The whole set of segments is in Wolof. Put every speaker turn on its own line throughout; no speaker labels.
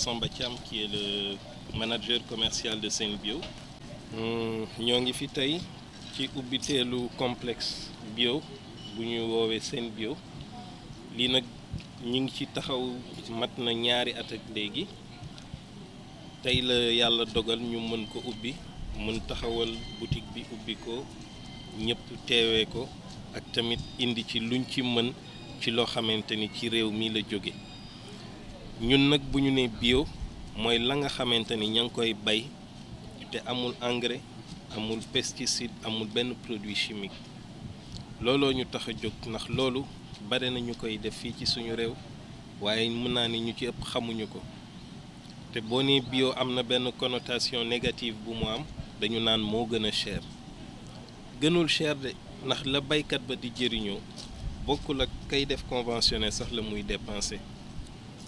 Samba Thiam qui est le manager commercial de Sen Bio. ñoo ngi fi tey ci ubbiteelu complexe bio bu ñu woowee Sen Bio lii nag ñu ngi ci taxaw mat na ñaari at ak léegi tey la yàlla dogal ñu mën ko ubbi mën taxawal boutique bi ubbi ko ñëpp teewee ko ak tamit indi ci luñ ci mën ci loo xamante ni ci réew mi la jóge ñun nag bu ñu nee bio mooy la nga xamante ni ña ngi koy bay te amul engrais amul pesticide amul benn produit chimique looloo ñu tax a jóg ndax loolu bare na ñu koy def fii ci suñu réew waaye mën naa ni ñu ci ëpp xamuñu ko te boo nee bio am na benn connotation négative bu mu am dañu naan moo gën a cher gënul cher de ndax la baykat ba di jëriñoo bokkul ak kay def conventionnel sax la muy dépenser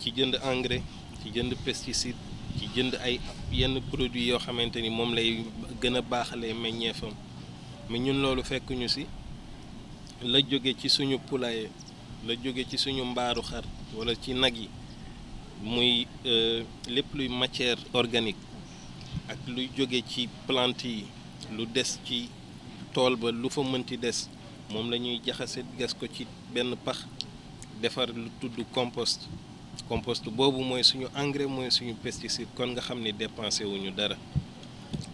ci jënd engrais ci jënd pesticide ci jënd ay yenn produits yoo xamante ni moom lay gën a baaxalee meññeefam mais ñun loolu fekk ñu ci la jóge ci suñu poulailler la jóge ci suñu mbaaru xar walla ci nag yi muy lépp luy matière organique ak luy jóge ci plante yi lu des ci tool ba lu fa mënti des moom la ñuy jaxase gas ko ci benn pax defar lu tudd compost boobu mooy suñu engrais mooy suñu pesticide kon nga xam ni dépensé wuñu dara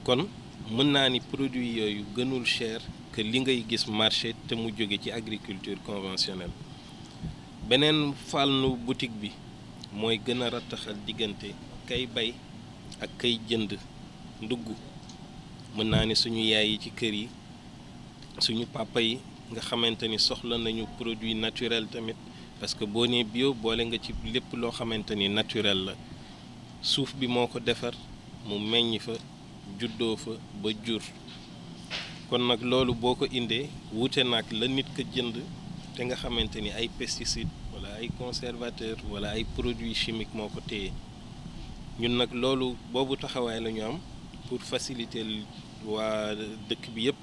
kon mën naa ni produit yooyu gënul cher que li ngay gis marché te mu jóge ci agriculture conventionnelle beneen fànnu boutique bi mooy gën a rattaxal diggante kay bay ak kay jënd ndugg mën naa ni suñu yaay yi ci kër yi suñu papa yi nga xamante ni soxla nañu produit naturel tamit parce que boo nee bio boole nga ci lépp loo xamante ni naturel la suuf bi moo ko defar mu meññ fa juddoo fa ba jur kon nag loolu boo ko indee wuute nag la nit ka jënd te nga xamante ni ay pesticides wala ay conservateurs wala ay produits chimiques moo ko téye ñun nag loolu boobu taxawaay la ñu am pour faciliter waa dëkk bi yëpp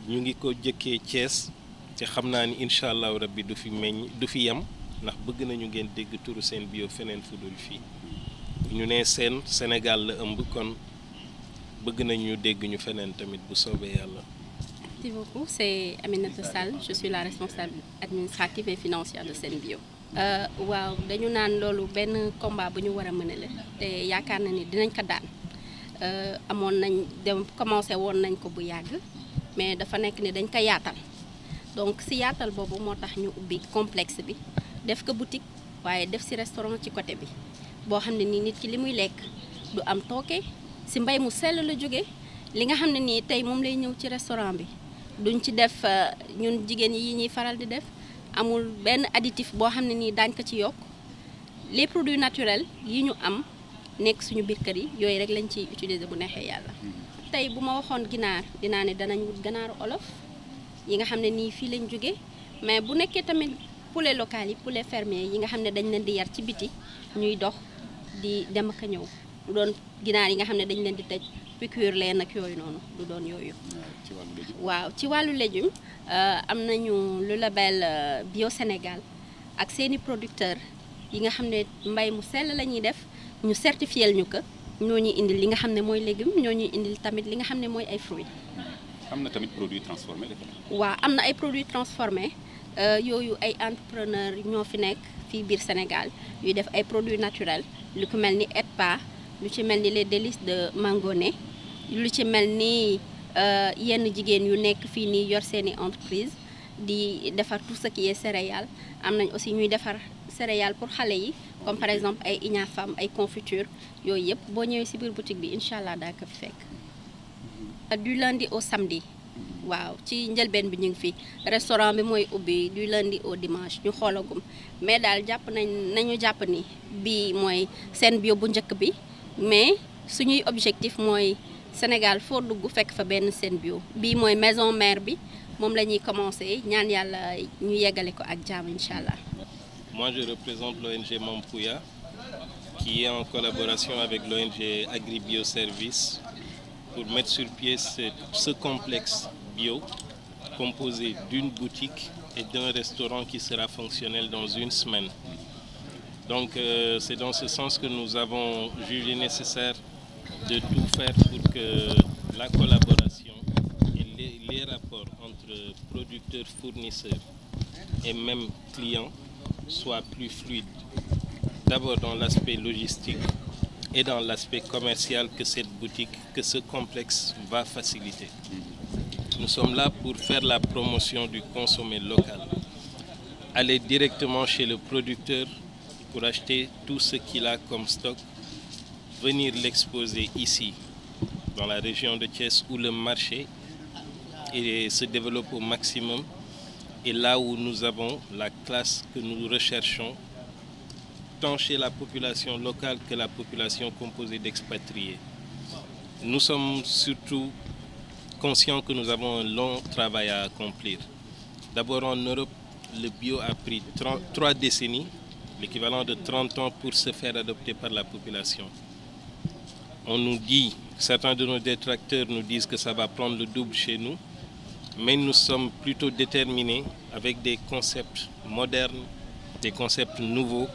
ñu ngi ko jëkkee Thiès te xam naa ni incha allahu rabbi du fi yem ndax bëgg nañu ngeen dégg turu Sen Bio feneen fu dul fii ñu ne seen Sénégal la ëmb kon bëgg nañu dégg ñu feneen tamit bu soobee yàlla.
Merci beaucoup, c'est Aminata Sall, je suis la responsable administrative et financière de Sen Bio. waaw dañu naan loolu benn combat bu ñu war a mënale te yaakaar na ni dinañ ko daan amoon nañ dem commencé woon nañ ko bu yàgg mais dafa nekk ni dañ ko yaatal. donc si yaatal boobu moo tax ñu ubbi complexe bi def ko boutique waaye def si restaurant ci côté bi boo xam ne nii nit ki li muy lekk du am tooke si mbay mu sell la jóge li nga xam ne nii tey moom lay ñëw ci restaurant bi duñ ci def ñun jigéen yi ñuy faral di def amul benn additif boo xam ne nii daañ ko ci yokk les produits naturels yi ñu am nekk suñu biir kër yi yooyu rek lañ ciy utiliser bu neexee yàlla. tey bu ma waxoon ginaar dinaa ne danañ wut ganaaru olof yi nga xam ne nii fii lañ jóge mais bu nekkee tamit poulet local yi poulet fermier yi nga xam ne dañ leen di yar ci biti ñuy dox di dem ak a ñëw du doon ginaar yi nga xam ne dañ leen di tëj piqûre leen ak yooyu noonu du doon yooyu. waaw ci wàllu légume am nañu lu label Bio Sénégal ak seeni producteur yi nga xam ne mbay mu sell la ñuy def ñu certifié ñu ko ñoo ñuy indil li nga xam ne mooy légume ñoo ñuy indil tamit li nga xam ne mooy ay fruits.
am na tamit produit transformé.
waaw am na ay produits transformés yooyu ay entrepreneur ñoo fi nekk fii biir Sénégal yuy def ay produits naturels lu ko mel ni Etpa lu ci mel ni les délices de Mangoné lu ci mel ni yenn jigéen yu nekk fii nii yor seeni entreprise di defar tout ce qui est céréales am nañ aussi ñuy defar céréales pour xale yi comme par exemple ay ignafam ay confiture yooyu yëpp boo ñëwee ci biir boutique bi incha allah daa ko fi fekk. du lundi au samedi waaw ci njëlbeen bi ñu ngi fi restaurant bi mooy ubbi du lundi au dimanche ñu xoolagum mais daal jàpp nañu jàpp ni bii mooy Sen Bio bu njëkk bi mais suñuy objectif mooy Sénégal foo dugg fekk fa benn Sen Bio bii mooy maison mère bi moom la ñuy commencé ñaan yàlla ñu yeggale ko ak jàmm incha allah.
Moi je représente l'ONG Mampouya qui est en collaboration avec l'ONG Agribio Service pour mettre sur pied ce complexe bio composé d'une boutique et d'un restaurant qui sera fonctionnel dans une semaine. Donc c'est dans ce sens que nous avons jugé nécessaire de tout faire pour que la collaboration et les rapports entre producteurs, fournisseurs et même clients soient plus fluides. D'abord dans l'aspect logistique et dans l'aspect commercial que cette boutique, que ce complexe va faciliter. Nous sommes là pour faire la promotion du consommé local. Aller directement chez le producteur pour acheter tout ce qu'il a comme stock, venir l'exposer ici, dans la région de Thiès, où le marché se développe au maximum et là où nous avons la classe que nous recherchons, tant chez la population locale que la population composée d'expatriés. Nous sommes surtout conscients que nous avons un long travail à accomplir. D'abord en Europe, le bio a pris 3 décennies, l'équivalent de 30 ans pour se faire adopter par la population. On nous dit, certains de nos détracteurs nous disent que ça va prendre le double chez nous, mais nous sommes plutôt déterminés avec des concepts modernes, des concepts nouveaux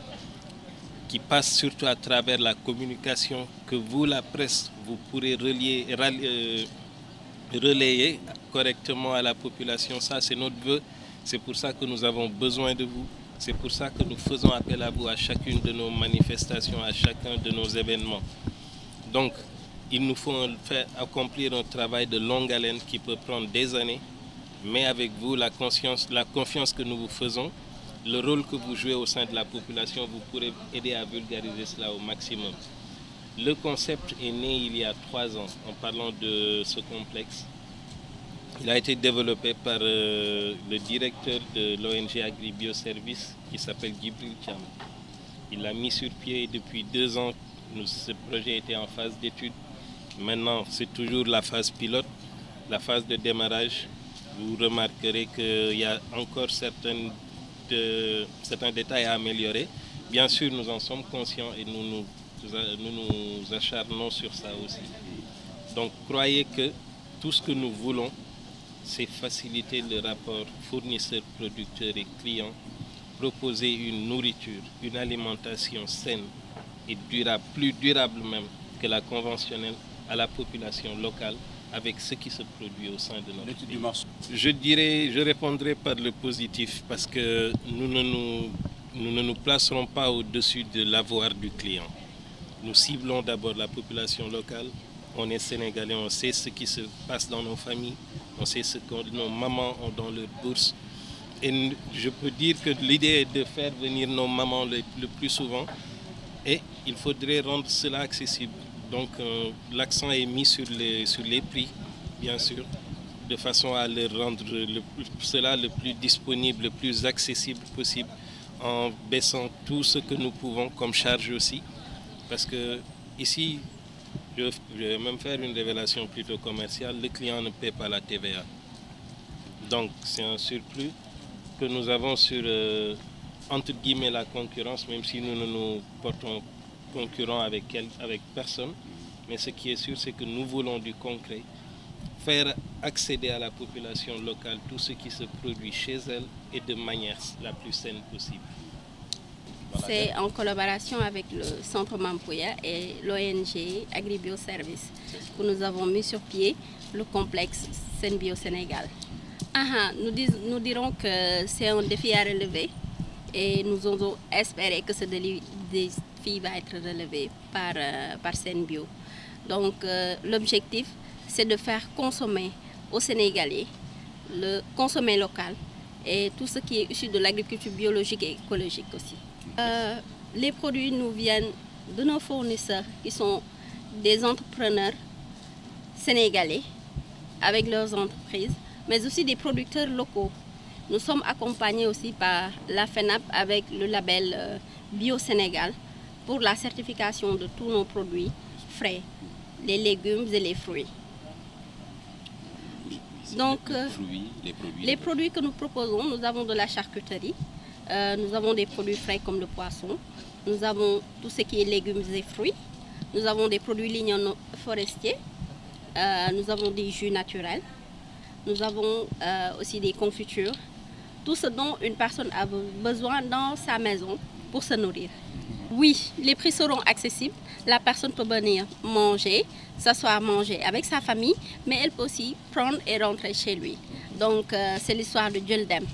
qui passent surtout à travers la communication que vous, la presse, vous pourrez relayer correctement à la population. Ça, c'est notre vœu. C'est pour ça que nous avons besoin de vous. C'est pour ça que nous faisons appel à vous à chacune de nos manifestations, à chacun de nos événements. Donc, il nous faut accomplir un travail de longue haleine qui peut prendre des années, mais avec vous, la confiance que nous vous faisons, le rôle que vous jouez au sein de la population, vous pourrez aider à vulgariser cela au maximum. Le concept est né il y a 3 ans en parlant de ce complexe. Il a été développé par le directeur de l'ONG Agribioservice qui s'appelle Djibril Thiam. Il l'a mis sur pied et depuis 2 ans, ce projet était en phase d'étude. Maintenant, c'est toujours la phase pilote, la phase de démarrage. Vous remarquerez qu'il y a encore certains détails à améliorer. Bien sûr, nous en sommes conscients et nous nous acharnons sur ça aussi. Donc, croyez que tout ce que nous voulons, c'est faciliter le rapport fournisseur-producteur et client, proposer une nourriture, une alimentation saine et durable, plus durable même que la conventionnelle, à la population locale avec ce qui se produit au sein de notre pays. Je répondrai par le positif parce que nous ne nous placerons pas au-dessus de l'avoir du client. Nous ciblons d'abord la population locale. On est sénégalais, on sait ce qui se passe dans nos familles, on sait ce que nos mamans ont dans leur bourse. Et je peux dire que l'idée est de faire venir nos mamans le plus souvent et il faudrait rendre cela accessible. Donc l'accent est mis sur les prix, bien sûr, de façon à leur rendre cela le plus disponible, le plus accessible possible, en baissant tout ce que nous pouvons comme charge aussi. Parce que ici, je vais même faire une révélation plutôt commerciale, le client ne paie pas la TVA. Donc c'est un surplus que nous avons sur, entre guillemets, la concurrence, même si nous ne nous portons concurrents avec personne. Mais ce qui est sûr, c'est que nous voulons du concret, faire accéder à la population locale tout ce qui se produit chez elle et de manière la plus saine possible.
C'est en collaboration avec le Centre Mampouya et l'ONG Agribioservice que nous avons mis sur pied le complexe Senbio Sénégal. Nous dirons que c'est un défi à relever et nous osons espérer que ce défi va être relevé par Senbio. Donc l'objectif, c'est de faire consommer aux Sénégalais le consommer local et tout ce qui est issu de l'agriculture biologique et écologique aussi. Les produits nous viennent de nos fournisseurs qui sont des entrepreneurs sénégalais avec leurs entreprises, mais aussi des producteurs locaux. Nous sommes accompagnés aussi par la FENAP avec le label Bio Sénégal pour la certification de tous nos produits frais, les légumes et les fruits. Donc, les produits que nous proposons, nous avons de la charcuterie, nous avons des produits frais comme le poisson, nous avons tout ce qui est légumes et fruits, nous avons des produits ligneux forestiers, nous avons des jus naturels, nous avons aussi des confitures, tout ce dont une personne a besoin dans sa maison pour se nourrir. Oui, les prix seront accessibles. La personne peut venir manger, s'asseoir manger avec sa famille, mais elle peut aussi prendre et rentrer chez lui. Donc, c'est l'histoire de Djeldem.